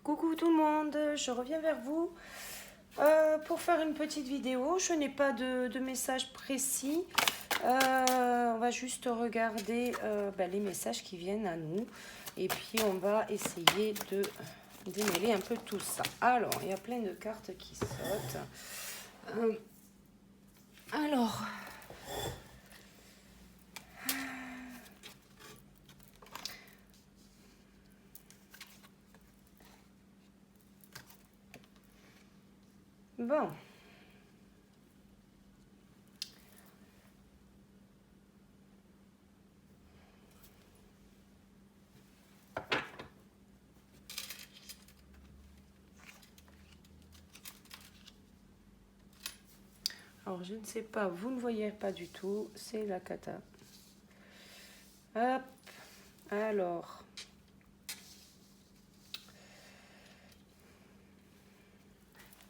Coucou tout le monde, je reviens vers vous pour faire une petite vidéo. Je n'ai pas de message précis. On va juste regarder les messages qui viennent à nous. Et puis on va essayer de démêler un peu tout ça. Alors, il y a plein de cartes qui sautent. Alors... Bon. Alors, je ne sais pas, vous ne voyez pas du tout, c'est la cata. Hop, alors.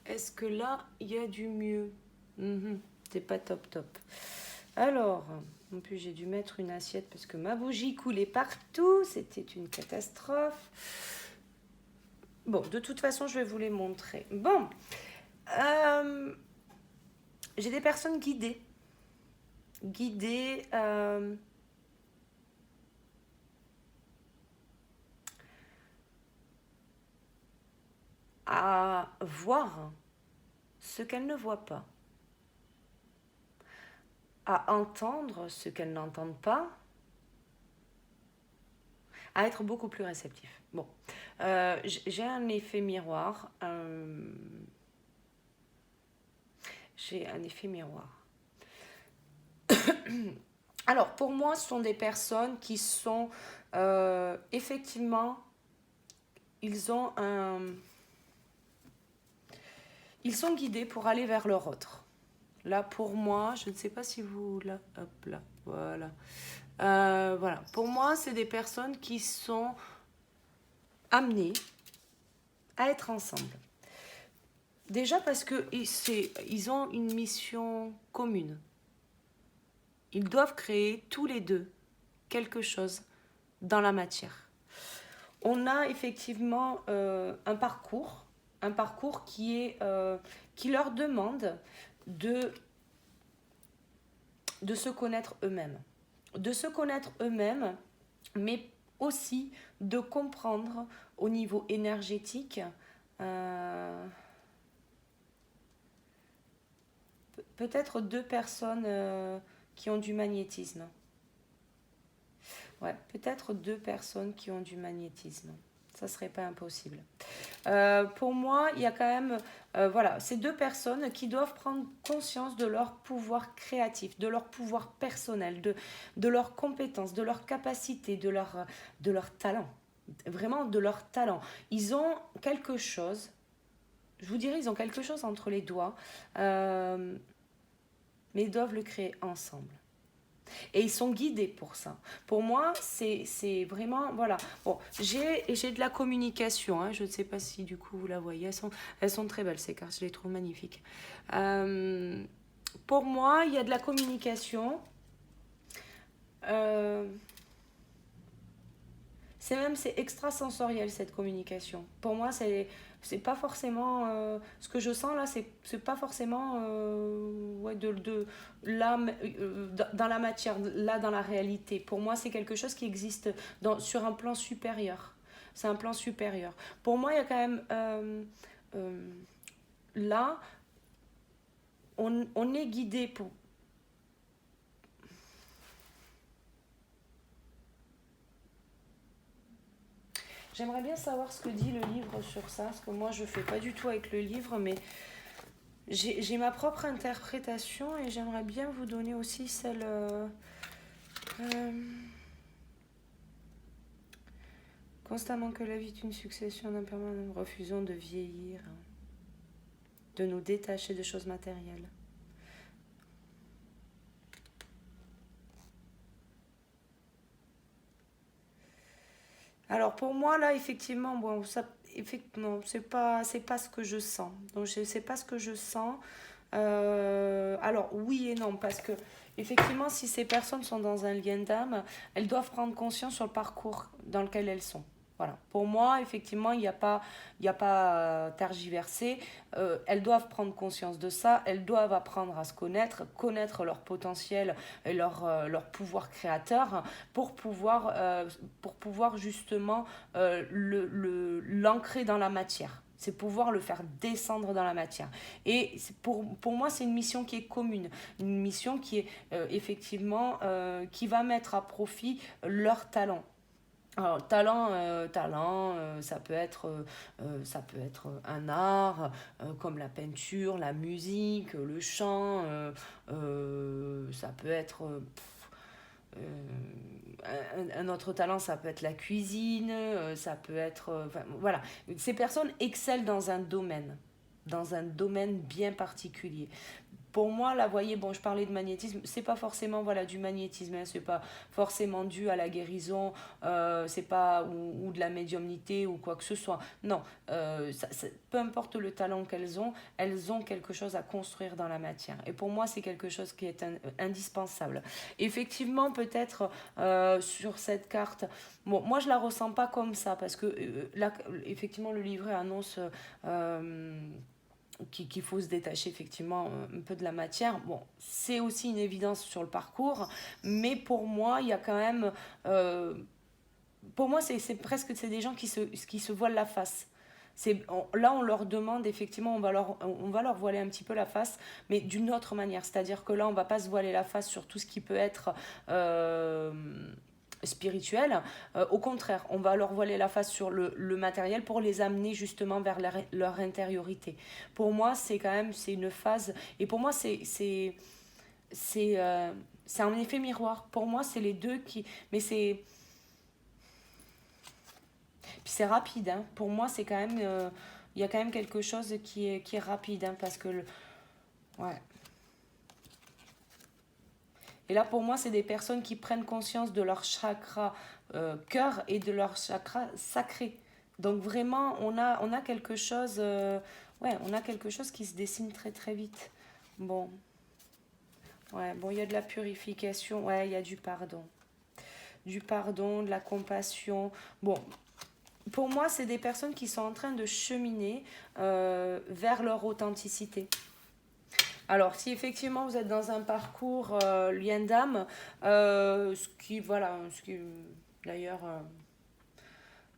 Est-ce que là, il y a du mieux? C'est pas top. Alors, en plus, j'ai dû mettre une assiette parce que ma bougie coulait partout. C'était une catastrophe. Bon, de toute façon, je vais vous les montrer. Bon, j'ai des personnes guidées. Guidées... à voir ce qu'elles ne voient pas, à entendre ce qu'elles n'entendent pas, à être beaucoup plus réceptif. Bon, j'ai un effet miroir. J'ai un effet miroir. Alors, pour moi, ce sont des personnes qui sont effectivement, ils sont guidés pour aller vers leur autre. Là, pour moi, je ne sais pas si vous... Là, hop là, voilà. Voilà. Pour moi, c'est des personnes qui sont amenées à être ensemble. Déjà parce qu'ils ont une mission commune. Ils doivent créer tous les deux quelque chose dans la matière. On a effectivement un parcours qui leur demande de se connaître eux-mêmes. De se connaître eux-mêmes, mais aussi de comprendre au niveau énergétique peut-être deux personnes qui ont du magnétisme. Ouais, peut-être deux personnes qui ont du magnétisme. Ça serait pas impossible. Pour moi, il y a quand même, voilà, ces deux personnes qui doivent prendre conscience de leur pouvoir créatif, de leur pouvoir personnel, de leurs compétences, de leurs capacités, de leur talent. Vraiment de leur talent. Ils ont quelque chose, je vous dirais, ils ont quelque chose entre les doigts, mais ils doivent le créer ensemble. Et ils sont guidés pour ça. Pour moi, c'est vraiment... Voilà. Bon, j'ai de la communication. Hein. Je ne sais pas si du coup vous la voyez. Elles sont très belles, ces cartes. Je les trouve magnifiques. Pour moi, il y a de la communication. C'est extrasensoriel, cette communication. Pour moi, c'est pas forcément... ce que je sens là, c'est pas forcément là, dans la matière, là, dans la réalité. Pour moi, c'est quelque chose qui existe sur un plan supérieur. C'est un plan supérieur. Pour moi, il y a quand même... là, on est guidé pour... J'aimerais bien savoir ce que dit le livre sur ça, parce que moi je fais pas du tout avec le livre, mais j'ai ma propre interprétation et j'aimerais bien vous donner aussi celle... constamment que la vie est une succession d'impermanents, refusons de vieillir, de nous détacher de choses matérielles. Alors pour moi là effectivement bon ça effectivement c'est pas ce que je sens, donc je sais pas ce que je sens. Alors oui et non, parce que effectivement si ces personnes sont dans un lien d'âme, elles doivent prendre conscience sur le parcours dans lequel elles sont. Voilà. Pour moi, effectivement, il y a pas à tergiverser. Elles doivent prendre conscience de ça. Elles doivent apprendre à se connaître, connaître leur potentiel et leur pouvoir créateur pour pouvoir justement l'ancrer dans la matière. C'est pouvoir le faire descendre dans la matière. Et pour moi, c'est une mission qui est commune. Une mission qui est effectivement, qui va mettre à profit leur talent. Alors, ça peut être un art comme la peinture, la musique, le chant. Ça peut être un autre talent, ça peut être la cuisine, ça peut être, enfin, voilà. Ces personnes excellent dans un domaine bien particulier. Pour moi, là, vous voyez, bon, je parlais de magnétisme, c'est pas forcément voilà, du magnétisme, hein, c'est pas forcément dû à la guérison, c'est pas, ou de la médiumnité ou quoi que ce soit. Non, peu importe le talent elles ont quelque chose à construire dans la matière. Et pour moi, c'est quelque chose qui est indispensable. Effectivement, peut-être sur cette carte, bon, moi je la ressens pas comme ça, parce que là, effectivement, le livret annonce. Euh, qu'il faut se détacher effectivement un peu de la matière. Bon, c'est aussi une évidence sur le parcours, mais pour moi, il y a quand même... pour moi, c'est presque c'est des gens qui se voilent la face. Là, on leur demande, effectivement, on va leur voiler un petit peu la face, mais d'une autre manière. C'est-à-dire que là, on va pas se voiler la face sur tout ce qui peut être... spirituel. Au contraire, on va leur voiler la face sur le matériel pour les amener justement vers leur intériorité. Pour moi, c'est quand même c'est une phase, et pour moi, c'est un effet miroir. Pour moi, c'est les deux qui... Mais c'est... Puis c'est rapide, hein. Pour moi, c'est quand même... il y a quand même quelque chose qui est rapide, hein, parce que... Ouais. Et là, pour moi, c'est des personnes qui prennent conscience de leur chakra cœur et de leur chakra sacré. Donc vraiment, on a quelque chose... ouais, on a quelque chose qui se dessine très très vite. Bon, ouais, bon, il y a de la purification, ouais, il y a du pardon. Du pardon, de la compassion. Bon, pour moi, c'est des personnes qui sont en train de cheminer vers leur authenticité. Alors, si effectivement vous êtes dans un parcours lien d'âme, ce qui d'ailleurs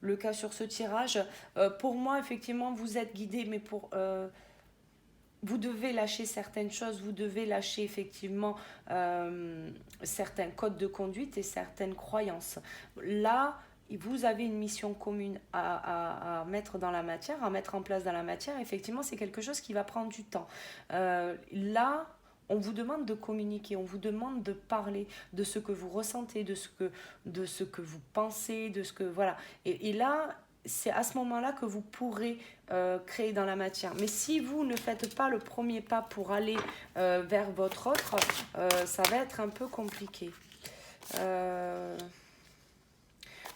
le cas sur ce tirage, pour moi, effectivement, vous êtes guidé, mais vous devez lâcher certaines choses, vous devez lâcher effectivement certains codes de conduite et certaines croyances. Là, vous avez une mission commune à mettre dans la matière, à mettre en place dans la matière. Effectivement, c'est quelque chose qui va prendre du temps. Là, on vous demande de communiquer, on vous demande de parler de ce que vous ressentez, de ce que vous pensez, de ce que... Voilà. Et là, c'est à ce moment-là que vous pourrez créer dans la matière. Mais si vous ne faites pas le premier pas pour aller vers votre autre, ça va être un peu compliqué.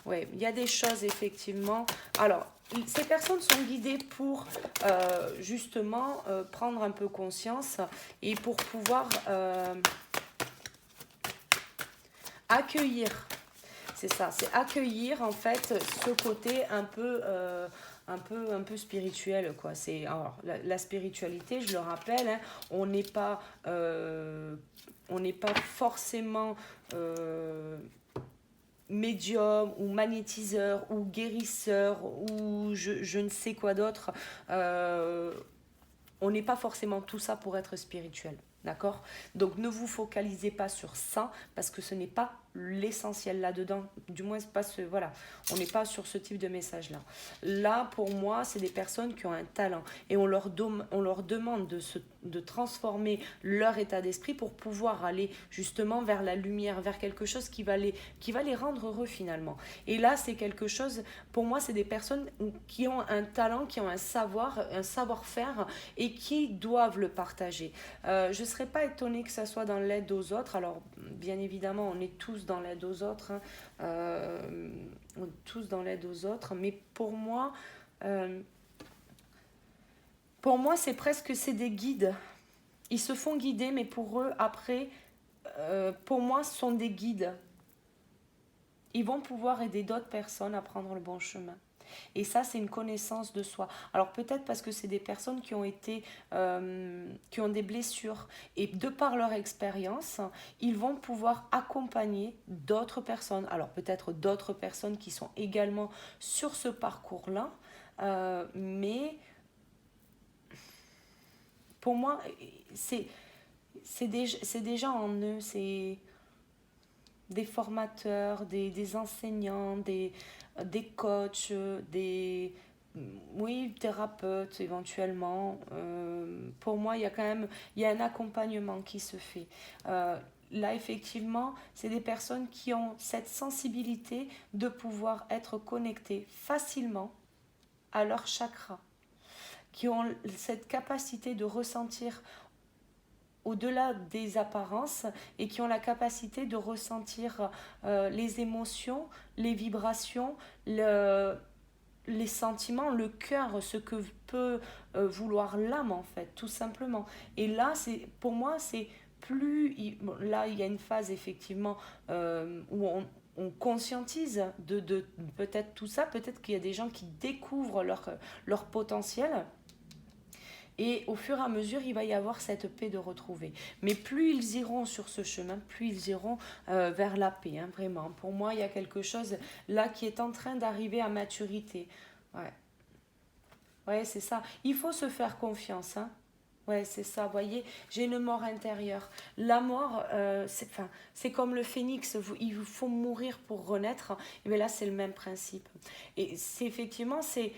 Oui, il y a des choses effectivement. Alors, ces personnes sont guidées pour justement prendre un peu conscience et pour pouvoir accueillir. C'est ça, c'est accueillir en fait ce côté un peu spirituel, quoi. Alors, la spiritualité, je le rappelle, hein, on n'est pas forcément médium ou magnétiseur ou guérisseur ou je ne sais quoi d'autre. On n'est pas forcément tout ça pour être spirituel. D'accord? Donc ne vous focalisez pas sur ça parce que ce n'est pas l'essentiel là-dedans. Du moins, pas voilà. On n'est pas sur ce type de message-là. Là, pour moi, c'est des personnes qui ont un talent et on leur demande de transformer leur état d'esprit pour pouvoir aller justement vers la lumière, vers quelque chose qui va les rendre heureux finalement. Et là, c'est quelque chose, pour moi, c'est des personnes qui ont un talent, qui ont un savoir-faire et qui doivent le partager. Je ne serais pas étonnée que ça soit dans l'aide aux autres. Alors, bien évidemment, on est tous dans l'aide aux autres. Hein. On est tous dans l'aide aux autres. Mais pour moi, c'est des guides. Ils se font guider, mais pour eux, après, pour moi, ce sont des guides. Ils vont pouvoir aider d'autres personnes à prendre le bon chemin. Et ça, c'est une connaissance de soi. Alors peut-être parce que c'est des personnes qui ont été, qui ont des blessures. Et de par leur expérience, ils vont pouvoir accompagner d'autres personnes. Alors peut-être d'autres personnes qui sont également sur ce parcours-là. Mais pour moi, c'est déjà en eux. C'est des formateurs, des enseignants, des coachs, oui, thérapeutes éventuellement. Pour moi, il y a quand même il y a un accompagnement qui se fait. Là, effectivement, c'est des personnes qui ont cette sensibilité de pouvoir être connectées facilement à leur chakra, qui ont cette capacité de ressentir au-delà des apparences et qui ont la capacité de ressentir les émotions, les vibrations, les sentiments, le cœur, ce que peut vouloir l'âme en fait, tout simplement. Et là, pour moi, c'est bon, là, il y a une phase effectivement où on conscientise de peut-être tout ça, peut-être qu'il y a des gens qui découvrent leur potentiel et au fur et à mesure, il va y avoir cette paix de retrouver. Mais plus ils iront sur ce chemin, plus ils iront vers la paix, hein, vraiment. Pour moi, il y a quelque chose là qui est en train d'arriver à maturité. Ouais, ouais, c'est ça. Il faut se faire confiance, hein. Ouais, c'est ça, vous voyez, j'ai une mort intérieure. La mort, c'est comme le phénix, il faut mourir pour renaître. Et bien là, c'est le même principe. Et c'est effectivement, c'est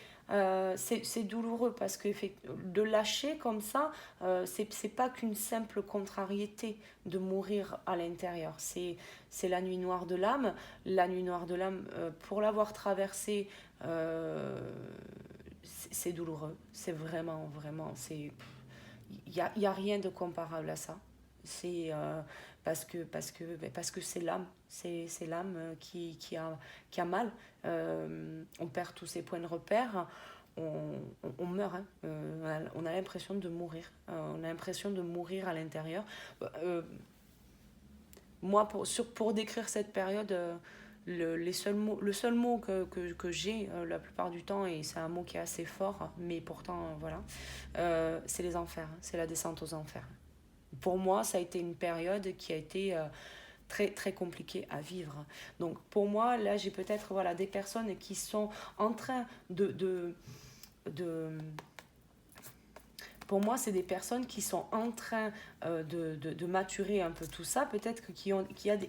douloureux parce que de lâcher comme ça, c'est pas qu'une simple contrariété de mourir à l'intérieur. C'est la nuit noire de l'âme. La nuit noire de l'âme, pour l'avoir traversée, c'est douloureux. C'est vraiment, vraiment, il y a rien de comparable à ça. C'est parce que c'est l'âme, c'est l'âme qui a mal. On perd tous ses points de repère, on meurt, hein. On a l'impression de mourir. On a l'impression de mourir à l'intérieur. Moi, pour décrire cette période, le seul mot que j'ai la plupart du temps, et c'est un mot qui est assez fort, mais pourtant, voilà, c'est les enfers, hein, c'est la descente aux enfers. Pour moi, ça a été une période qui a été très, très compliquée à vivre. Donc, pour moi, là, j'ai peut-être voilà, des personnes qui sont en train de pour moi, c'est des personnes qui sont en train de maturer un peu tout ça. Peut-être qu'il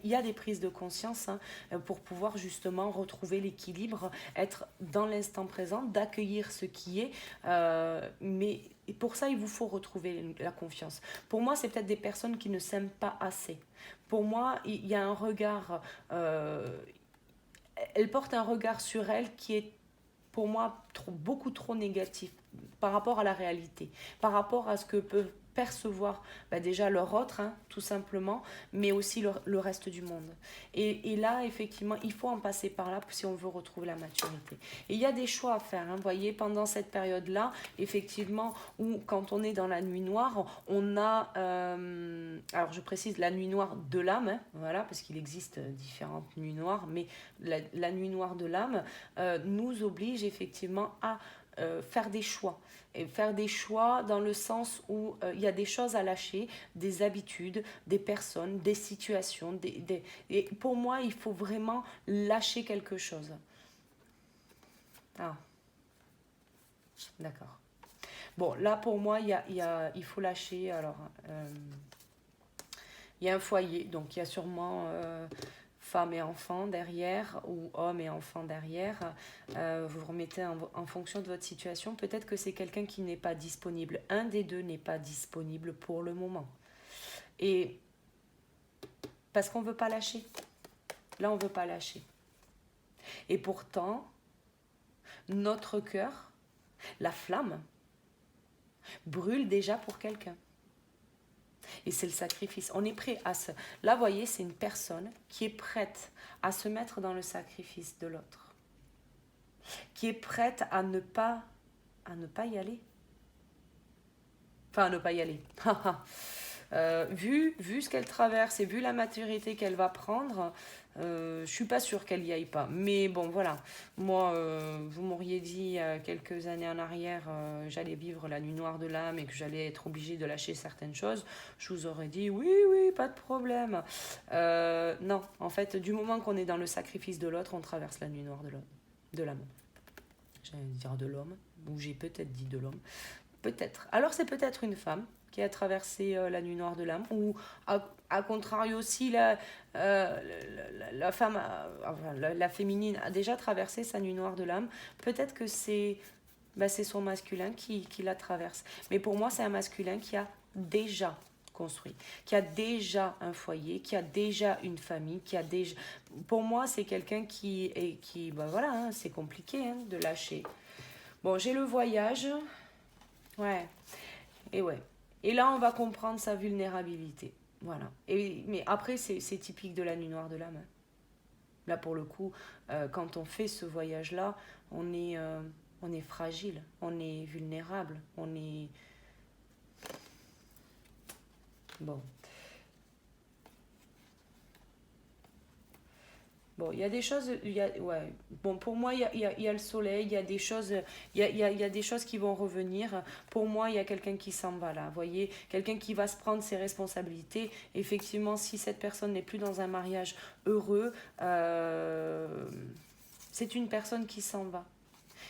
y a des prises de conscience, hein, pour pouvoir justement retrouver l'équilibre, être dans l'instant présent, d'accueillir ce qui est. Mais pour ça, il vous faut retrouver la confiance. Pour moi, c'est peut-être des personnes qui ne s'aiment pas assez. Pour moi, il y a un regard... elle porte un regard sur elle qui est pour moi beaucoup trop négatif par rapport à la réalité, par rapport à ce que peuvent percevoir déjà leur autre, hein, tout simplement, mais aussi le reste du monde. Et là, effectivement, il faut en passer par là si on veut retrouver la maturité. Et il y a des choix à faire, hein, vous voyez, pendant cette période-là, effectivement, où quand on est dans la nuit noire, on a, alors je précise, la nuit noire de l'âme, hein, voilà, parce qu'il existe différentes nuits noires, mais la nuit noire de l'âme nous oblige effectivement à faire des choix. Et faire des choix dans le sens où il y a des choses à lâcher, des habitudes, des personnes, des situations. Et pour moi, il faut vraiment lâcher quelque chose. Ah, d'accord. Bon, là, pour moi, il faut lâcher. Alors, il y a un foyer, donc il y a sûrement femme et enfant derrière, ou homme et enfant derrière. Vous vous remettez en fonction de votre situation. Peut-être que c'est quelqu'un qui n'est pas disponible. Un des deux n'est pas disponible pour le moment. Et parce qu'on ne veut pas lâcher. Là, on ne veut pas lâcher. Et pourtant, notre cœur, la flamme, brûle déjà pour quelqu'un. Et c'est le sacrifice. On est prêt à se... Là, vous voyez, c'est une personne qui est prête à se mettre dans le sacrifice de l'autre. Qui est prête à ne pas y aller. Enfin, à ne pas y aller. Vu ce qu'elle traverse et vu la maturité qu'elle va prendre, je suis pas sûre qu'elle y aille pas. Mais bon, voilà. Moi, vous m'auriez dit il y a quelques années en arrière, j'allais vivre la nuit noire de l'âme et que j'allais être obligée de lâcher certaines choses, je vous aurais dit oui, oui, pas de problème. Non, en fait, du moment qu'on est dans le sacrifice de l'autre, on traverse la nuit noire de l'âme. J'allais dire de l'homme, ou j'ai peut-être dit de l'homme. Peut-être. Alors c'est peut-être une femme qui a traversé la nuit noire de l'âme, ou à contrario aussi, la femme, enfin, la féminine a déjà traversé sa nuit noire de l'âme. Peut-être que c'est son masculin qui la traverse. Mais pour moi, c'est un masculin qui a déjà construit, qui a déjà un foyer, qui a déjà une famille, qui a déjà... Pour moi, c'est quelqu'un voilà, hein, c'est compliqué hein, de lâcher. Bon, j'ai le voyage, ouais, et ouais. Et là, on va comprendre sa vulnérabilité. Voilà. Mais après, c'est typique de la nuit noire de l'âme. Hein. Là, pour le coup, quand on fait ce voyage-là, on est fragile, on est vulnérable, on est... Bon. Bon, il y a des choses, ouais. Bon, pour moi, il y a le soleil, il y a des choses, il y a des choses qui vont revenir. Pour moi, il y a quelqu'un qui s'en va là, vous voyez, quelqu'un qui va se prendre ses responsabilités. Effectivement, si cette personne n'est plus dans un mariage heureux, c'est une personne qui s'en va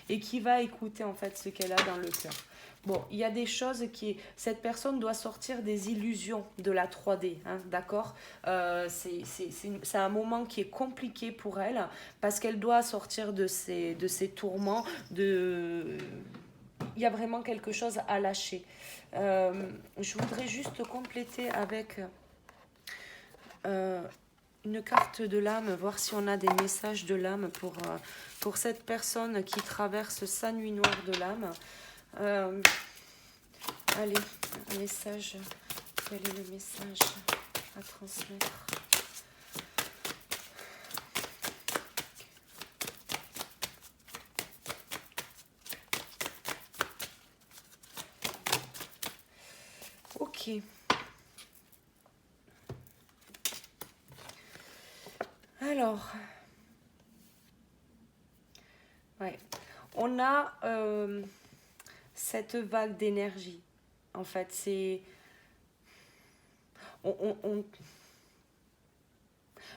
et qui va écouter en fait ce qu'elle a dans le cœur. Bon, il y a des choses qui... Cette personne doit sortir des illusions de la 3D, hein, d'accord c'est un moment qui est compliqué pour elle parce qu'elle doit sortir de ses tourments. Il y a vraiment quelque chose à lâcher. Je voudrais juste compléter avec euh, une carte de l'âme, voir si on a des messages de l'âme pour cette personne qui traverse sa nuit noire de l'âme. Euh, Allez, un message. Quel est le message à transmettre? Ok. Alors, ouais. On a cette vague d'énergie. En fait, c'est...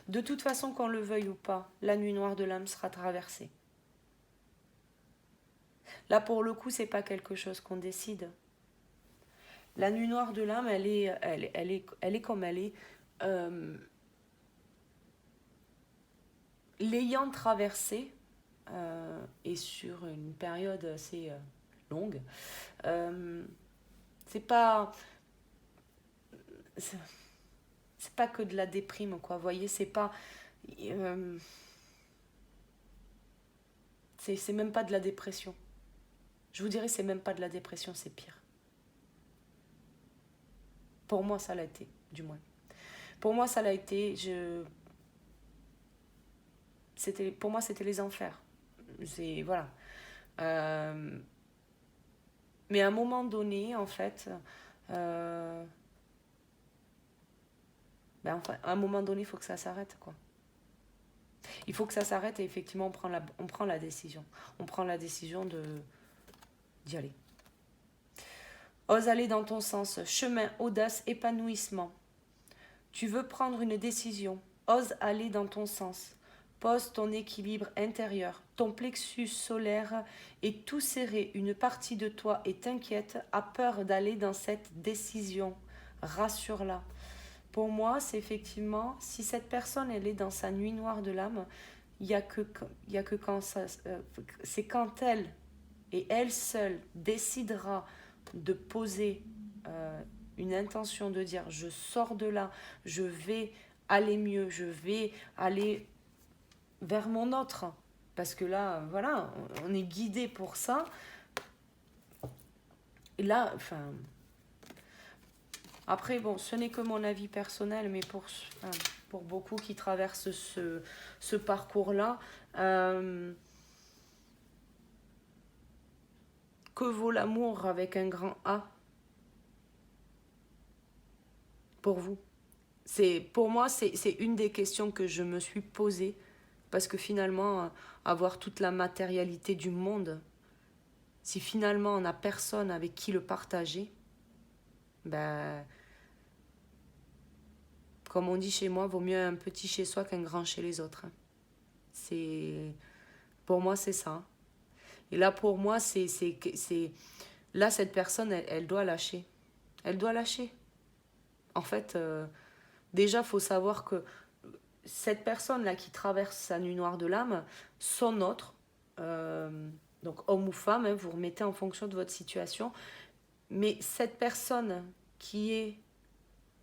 De toute façon, qu'on le veuille ou pas, la nuit noire de l'âme sera traversée. Là, pour le coup, c'est pas quelque chose qu'on décide. La nuit noire de l'âme, elle est comme elle est. Euh, L'ayant traversée, et sur une période assez longue, euh, c'est pas... C'est pas que de la déprime, quoi. Vous voyez, c'est pas... euh, c'est même pas de la dépression. Je vous dirais, c'est même pas de la dépression, c'est pire. Pour moi, ça l'a été, du moins. Pour moi, ça l'a été. Pour moi, c'était les enfers. C'est voilà. Euh, mais à un moment donné, en fait, euh, enfin, à un moment donné, il faut que ça s'arrête, quoi. Il faut que ça s'arrête et effectivement, on prend la décision. On prend la décision d'y aller. Ose aller dans ton sens. Chemin, audace, épanouissement. Tu veux prendre une décision. Ose aller dans ton sens. Pose ton équilibre intérieur. Ton plexus solaire est tout serré. Une partie de toi est inquiète, a peur d'aller dans cette décision. Rassure-la. Pour moi, c'est effectivement, si cette personne, elle est dans sa nuit noire de l'âme, il y a que quand ça... c'est quand elle, et elle seule, décidera de poser une intention de dire je sors de là, je vais aller mieux, je vais aller vers mon autre. Parce que là, voilà, on est guidé pour ça. Et là, enfin... Après, bon, ce n'est que mon avis personnel, mais pour beaucoup qui traversent ce parcours-là, que vaut l'amour avec un grand A? pour vous? Pour moi, c'est une des questions que je me suis posée. Parce que finalement, avoir toute la matérialité du monde, si finalement on n'a personne avec qui le partager, ben, comme on dit chez moi, vaut mieux un petit chez soi qu'un grand chez les autres. C'est, pour moi, c'est ça. Et là, pour moi, là, cette personne, elle doit lâcher. Elle doit lâcher. En fait, déjà, il faut savoir que cette personne-là qui traverse sa nuit noire de l'âme, son autre, donc homme ou femme, hein, vous remettez en fonction de votre situation, mais cette personne qui est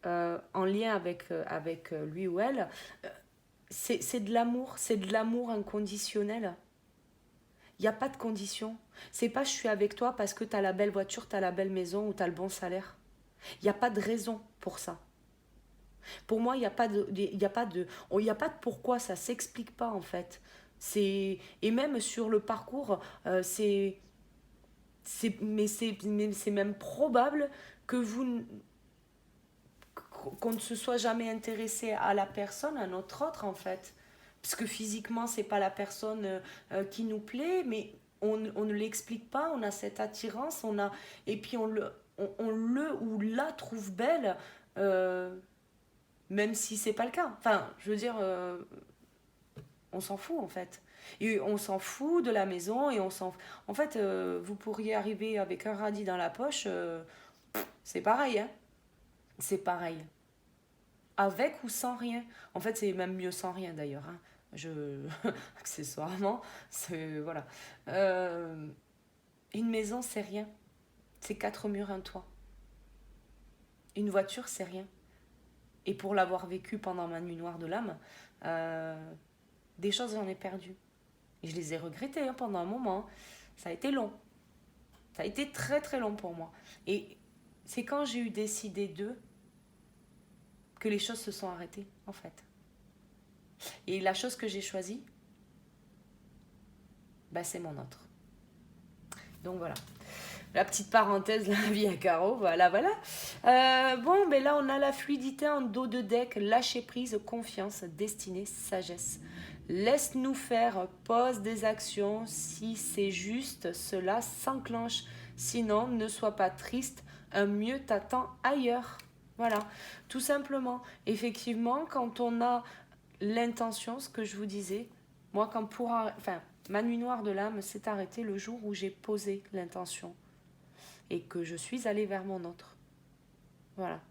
en lien avec lui ou elle, c'est de l'amour inconditionnel. Il n'y a pas de condition. C'est pas je suis avec toi parce que tu as la belle voiture, tu as la belle maison ou tu as le bon salaire. Il n'y a pas de raison pour ça. Pour moi, il n'y a pas de, il y a pas de, il y a pas de pourquoi, ça s'explique pas en fait. Et même sur le parcours, c'est même probable que qu'on ne se soit jamais intéressé à la personne, à notre autre en fait. Parce que physiquement, c'est pas la personne qui nous plaît, mais on ne l'explique pas, on a cette attirance, et puis on le ou la trouve belle, même si c'est pas le cas. Enfin, je veux dire, on s'en fout en fait. Et on s'en fout de la maison et on s'en. En fait, vous pourriez arriver avec un radis dans la poche, c'est pareil, hein. C'est pareil. Avec ou sans rien. En fait, c'est même mieux sans rien d'ailleurs, hein. Accessoirement, voilà. Euh, une maison, c'est rien. C'est quatre murs, un toit. Une voiture, c'est rien. Et pour l'avoir vécu pendant ma nuit noire de l'âme, euh, des choses, j'en ai perdu. Et je les ai regrettées hein, pendant un moment. Ça a été long. Ça a été très très long pour moi. Et c'est quand j'ai eu décidé d'eux que les choses se sont arrêtées, en fait. Et la chose que j'ai choisie, bah, c'est mon autre. Donc voilà. La petite parenthèse, la vie à carreau, voilà, voilà. Bon, ben là, on a la fluidité en dos de deck, lâcher prise, confiance, destinée, sagesse. Laisse-nous faire, pose des actions, si c'est juste, cela s'enclenche. Sinon, ne sois pas triste, un mieux t'attend ailleurs. Voilà, tout simplement. Effectivement, quand on a l'intention, ce que je vous disais, moi, enfin, ma nuit noire de l'âme s'est arrêtée le jour où j'ai posé l'intention et que je suis allée vers mon autre. Voilà.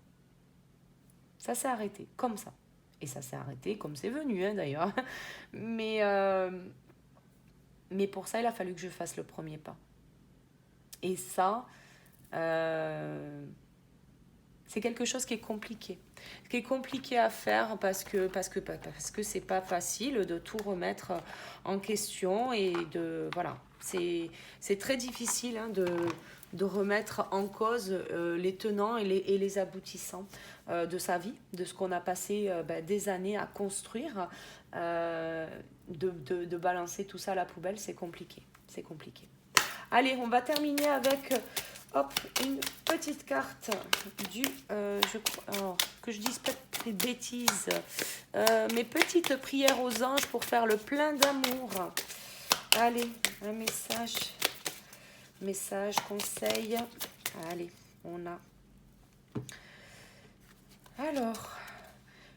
Ça s'est arrêté, comme ça. Et ça s'est arrêté comme c'est venu, hein, d'ailleurs. Mais, euh, mais pour ça, il a fallu que je fasse le premier pas. Et ça, c'est quelque chose qui est compliqué. Qui est compliqué à faire parce que c'est pas facile de tout remettre en question et voilà. C'est très difficile hein, de remettre en cause les tenants et les aboutissants de sa vie, de ce qu'on a passé des années à construire. De balancer tout ça à la poubelle, c'est compliqué. C'est compliqué. Allez, on va terminer avec une petite carte du... je crois, alors, que je dise pas des bêtises. Mes petites prières aux anges pour faire le plein d'amour. Allez, un message. Message, conseil. Allez, on a... Alors,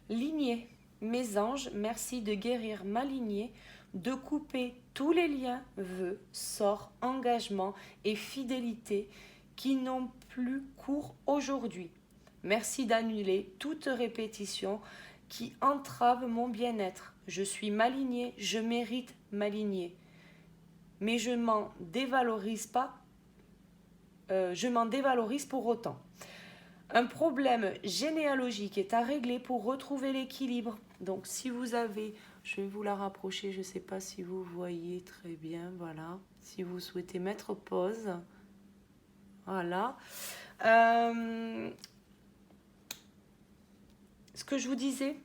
lignée. Mes anges, merci de guérir ma lignée, de couper tous les liens, vœux, sorts, engagements et fidélités qui n'ont plus cours aujourd'hui. Merci d'annuler toute répétition qui entrave mon bien-être. Je suis ma lignée, je mérite ma lignée. Mais je m'en dévalorise pas, je m'en dévalorise pour autant. Un problème généalogique est à régler pour retrouver l'équilibre. Donc si vous avez, je vais vous la rapprocher, je ne sais pas si vous voyez très bien, voilà. Si vous souhaitez mettre pause, voilà. Ce que je vous disais,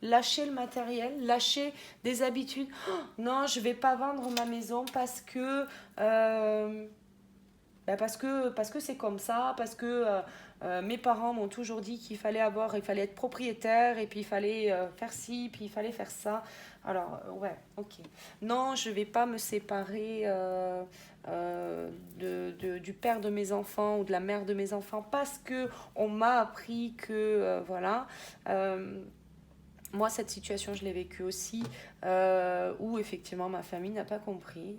lâcher le matériel, lâcher des habitudes. Oh, non, je ne vais pas vendre ma maison parce que Ben parce que c'est comme ça, parce que mes parents m'ont toujours dit il fallait être propriétaire, et puis il fallait faire ci, puis il fallait faire ça. Alors, ouais, ok. Non, je vais pas me séparer du père de mes enfants ou de la mère de mes enfants parce que on m'a appris que, voilà. Moi, cette situation, je l'ai vécue aussi, où effectivement ma famille n'a pas compris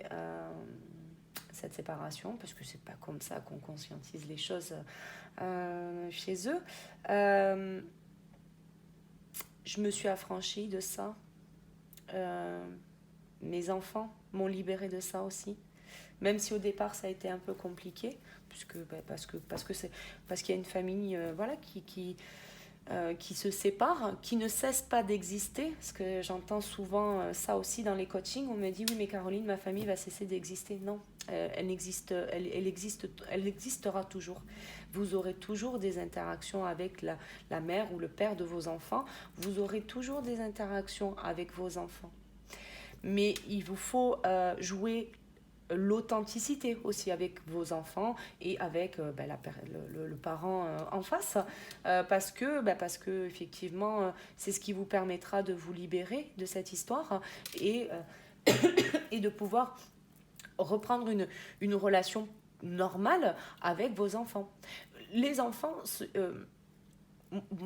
cette séparation, parce que c'est pas comme ça qu'on conscientise les choses chez eux. Euh, je me suis affranchie de ça. Euh, Mes enfants m'ont libérée de ça aussi. Même si au départ ça a été un peu compliqué, puisque, parce qu'il y a une famille voilà, qui se séparent, qui ne cessent pas d'exister. Parce que j'entends souvent ça aussi dans les coachings. On me dit oui, mais Caroline, ma famille va cesser d'exister. Non, elle existera toujours. Vous aurez toujours des interactions avec la mère ou le père de vos enfants. Vous aurez toujours des interactions avec vos enfants. Mais il vous faut jouer l'authenticité aussi avec vos enfants et avec le parent en face, parce que effectivement c'est ce qui vous permettra de vous libérer de cette histoire et, et de pouvoir reprendre une relation normale avec vos enfants. Les enfants,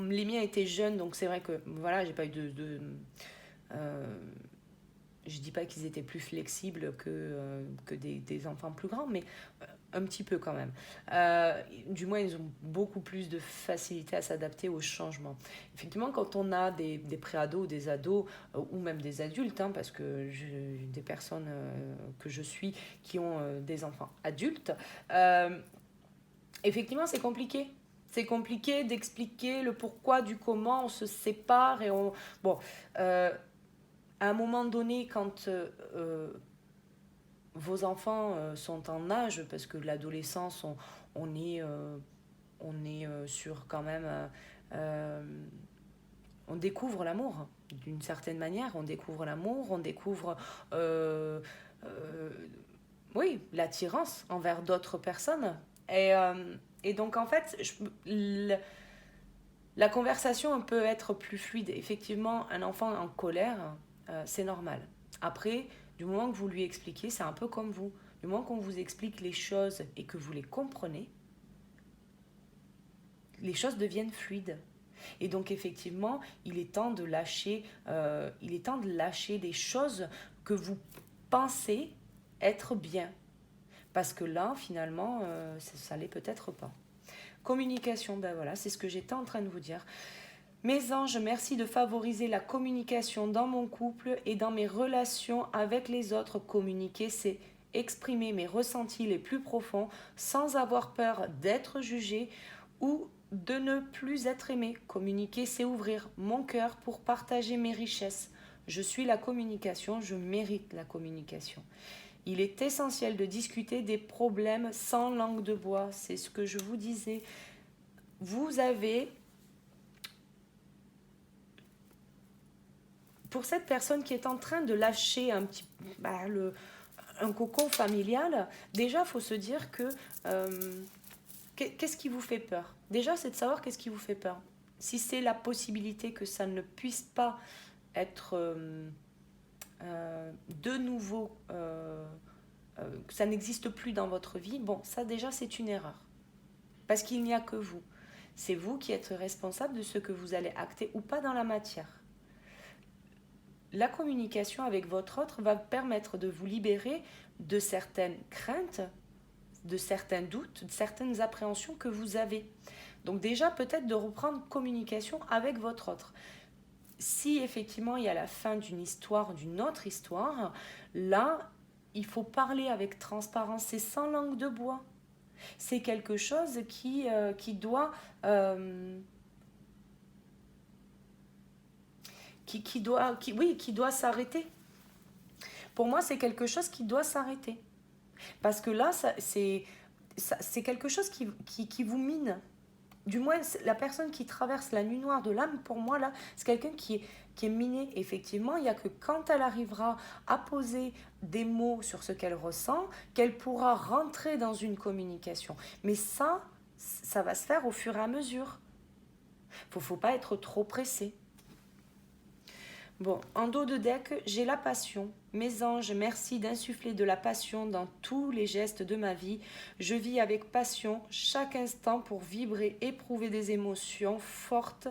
les miens étaient jeunes, donc c'est vrai que voilà, j'ai pas eu euh, je dis pas qu'ils étaient plus flexibles que des enfants plus grands, mais un petit peu quand même. Du moins, ils ont beaucoup plus de facilité à s'adapter aux changements. Effectivement, quand on a des préados ou des ados, ou même des adultes, hein, parce que des personnes que je suis qui ont des enfants adultes, effectivement, c'est compliqué. C'est compliqué d'expliquer le pourquoi du comment on se sépare et on... Bon, à un moment donné, quand vos enfants sont en âge, parce que l'adolescence, on est sur quand même... euh, on découvre l'amour d'une certaine manière, on découvre l'amour, on découvre euh, oui, l'attirance envers d'autres personnes. Et donc en fait, la conversation peut être plus fluide. Effectivement, un enfant en colère, c'est normal. Après, du moment que vous lui expliquez, c'est un peu comme vous. Du moment qu'on vous explique les choses et que vous les comprenez, les choses deviennent fluides. Et donc effectivement, il est temps de lâcher des choses que vous pensez être bien. Parce que là, finalement, ça l'est peut-être pas. Communication, ben voilà, c'est ce que j'étais en train de vous dire. Mes anges, merci de favoriser la communication dans mon couple et dans mes relations avec les autres. Communiquer, c'est exprimer mes ressentis les plus profonds sans avoir peur d'être jugé ou de ne plus être aimé. Communiquer, c'est ouvrir mon cœur pour partager mes richesses. Je suis la communication, je mérite la communication. Il est essentiel de discuter des problèmes sans langue de bois. C'est ce que je vous disais. Vous avez, pour cette personne qui est en train de lâcher un cocon familial, déjà, il faut se dire que qu'est-ce qui vous fait peur. Déjà, c'est de savoir qu'est-ce qui vous fait peur. Si c'est la possibilité que ça ne puisse pas être de nouveau, que ça n'existe plus dans votre vie, bon, ça déjà, c'est une erreur. Parce qu'il n'y a que vous. C'est vous qui êtes responsable de ce que vous allez acter ou pas dans la matière. La communication avec votre autre va permettre de vous libérer de certaines craintes, de certains doutes, de certaines appréhensions que vous avez. Donc déjà, peut-être de reprendre communication avec votre autre. Si effectivement il y a la fin d'une histoire, d'une autre histoire, là, il faut parler avec transparence. C'est sans langue de bois. C'est quelque chose qui doit s'arrêter. Pour moi, c'est quelque chose qui doit s'arrêter. Parce que là, c'est quelque chose qui vous mine. du moins la personne qui traverse la nuit noire de l'âme, pour moi là, c'est quelqu'un qui est miné. Effectivement, il n'y a que quand elle arrivera à poser des mots sur ce qu'elle ressent, qu'elle pourra rentrer dans une communication. Mais ça va se faire au fur et à mesure. Faut pas être trop pressé. Bon, en dos de deck, j'ai la passion. Mes anges, merci d'insuffler de la passion dans tous les gestes de ma vie. Je vis avec passion chaque instant pour vibrer, éprouver des émotions fortes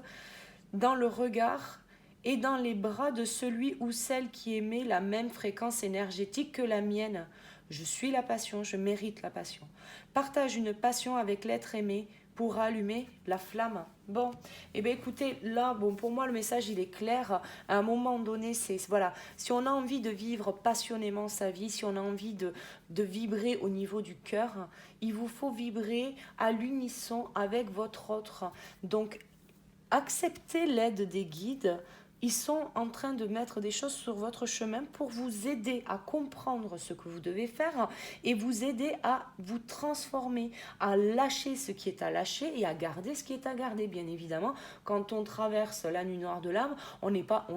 dans le regard et dans les bras de celui ou celle qui émet la même fréquence énergétique que la mienne. Je suis la passion, je mérite la passion. Partage une passion avec l'être aimé pour allumer la flamme. Bon, et bien écoutez, là, bon, pour moi, le message, il est clair. À un moment donné, c'est, voilà, si on a envie de vivre passionnément sa vie, si on a envie de vibrer au niveau du cœur, il vous faut vibrer à l'unisson avec votre autre. Donc, acceptez l'aide des guides. Ils sont en train de mettre des choses sur votre chemin pour vous aider à comprendre ce que vous devez faire et vous aider à vous transformer, à lâcher ce qui est à lâcher et à garder ce qui est à garder. Bien évidemment, quand on traverse la nuit noire de l'âme, on n'est pas,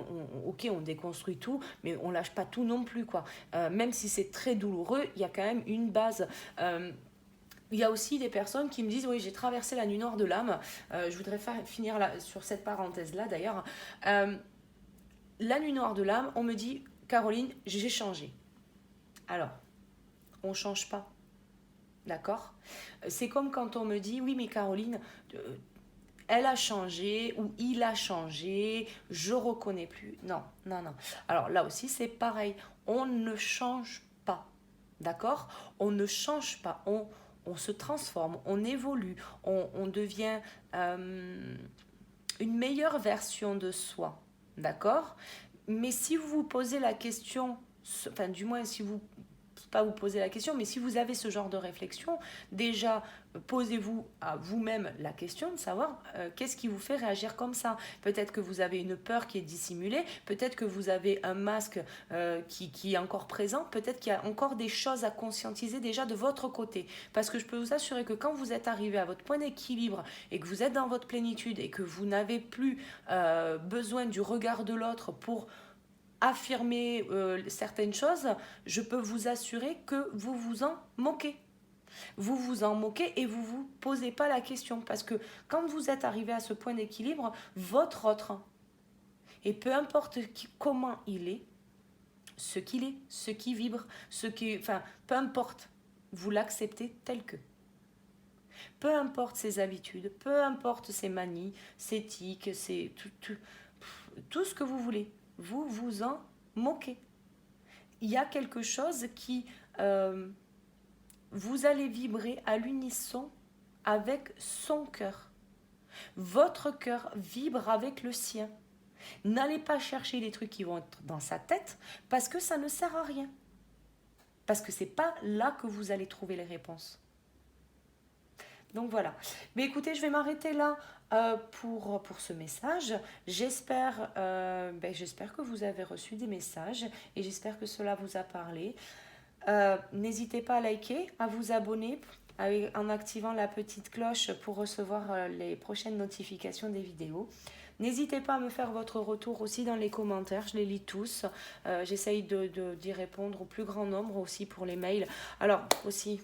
ok, on déconstruit tout, mais on lâche pas tout non plus, quoi. Même si c'est très douloureux, il y a quand même une base. Il y a aussi des personnes qui me disent, oui, j'ai traversé la nuit noire de l'âme. Je voudrais finir sur cette parenthèse-là d'ailleurs. La nuit noire de l'âme, on me dit, Caroline, j'ai changé. Alors, on ne change pas. D'accord? C'est comme quand on me dit, oui, mais Caroline, elle a changé ou il a changé, je ne reconnais plus. Non, non, non. Alors là aussi, c'est pareil. On ne change pas. D'accord? On ne change pas. On se transforme, on évolue, on devient une meilleure version de soi. D'accord? Mais si vous vous posez la question, enfin du moins si vous, pas vous posez la question, mais si vous avez ce genre de réflexion, déjà posez-vous à vous-même la question de savoir qu'est-ce qui vous fait réagir comme ça. Peut-être que vous avez une peur qui est dissimulée, peut-être que vous avez un masque qui est encore présent, peut-être qu'il y a encore des choses à conscientiser déjà de votre côté. Parce que je peux vous assurer que quand vous êtes arrivé à votre point d'équilibre et que vous êtes dans votre plénitude et que vous n'avez plus besoin du regard de l'autre pour affirmer certaines choses, je peux vous assurer que vous vous en moquez. Vous vous en moquez et vous ne vous posez pas la question. Parce que quand vous êtes arrivé à ce point d'équilibre, votre autre, et peu importe comment il est, ce qu'il est, ce qui vibre, enfin, peu importe, vous l'acceptez tel que. Peu importe ses habitudes, peu importe ses manies, ses tics, tout ce que vous voulez. Vous vous en moquez. Il y a quelque chose qui... vous allez vibrer à l'unisson avec son cœur. Votre cœur vibre avec le sien. N'allez pas chercher les trucs qui vont être dans sa tête parce que ça ne sert à rien. Parce que c'est pas là que vous allez trouver les réponses. Donc voilà. Mais écoutez, je vais m'arrêter là pour ce message. J'espère que vous avez reçu des messages et j'espère que cela vous a parlé. N'hésitez pas à liker, à vous abonner en activant la petite cloche pour recevoir les prochaines notifications des vidéos. N'hésitez pas à me faire votre retour aussi dans les commentaires, je les lis tous. J'essaye d'y répondre au plus grand nombre aussi pour les mails. Alors aussi,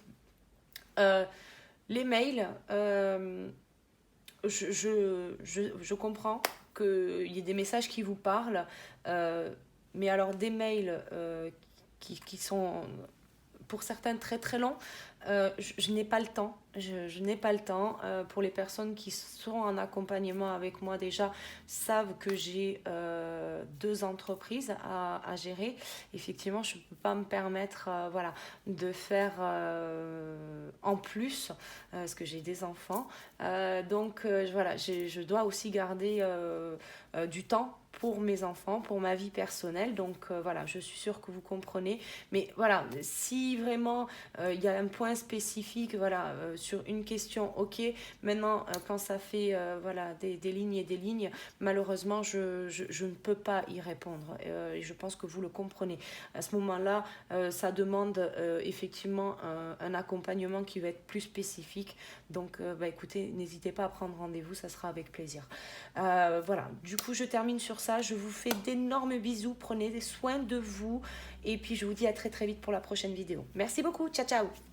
les mails, je comprends qu'il y ait des messages qui vous parlent, mais alors des mails qui sont pour certains très très longs, je n'ai pas le temps. Je n'ai pas le temps. Pour les personnes qui sont en accompagnement avec moi déjà, savent que j'ai 2 entreprises à gérer. Effectivement, je ne peux pas me permettre de faire en plus, parce que j'ai des enfants. Donc, je dois aussi garder du temps pour mes enfants, pour ma vie personnelle. Donc voilà, je suis sûre que vous comprenez. Mais voilà, si vraiment il y a un point spécifique, voilà, sur une question, ok. Maintenant, quand ça fait voilà, des lignes et des lignes, malheureusement, je ne peux pas y répondre. Et je pense que vous le comprenez. À ce moment-là, ça demande effectivement un accompagnement qui va être plus spécifique. Donc, bah, écoutez, n'hésitez pas à prendre rendez-vous, ça sera avec plaisir. Voilà, du coup, je termine sur ça. Je vous fais d'énormes bisous. Prenez soin de vous. Et puis, je vous dis à très très vite pour la prochaine vidéo. Merci beaucoup. Ciao, ciao.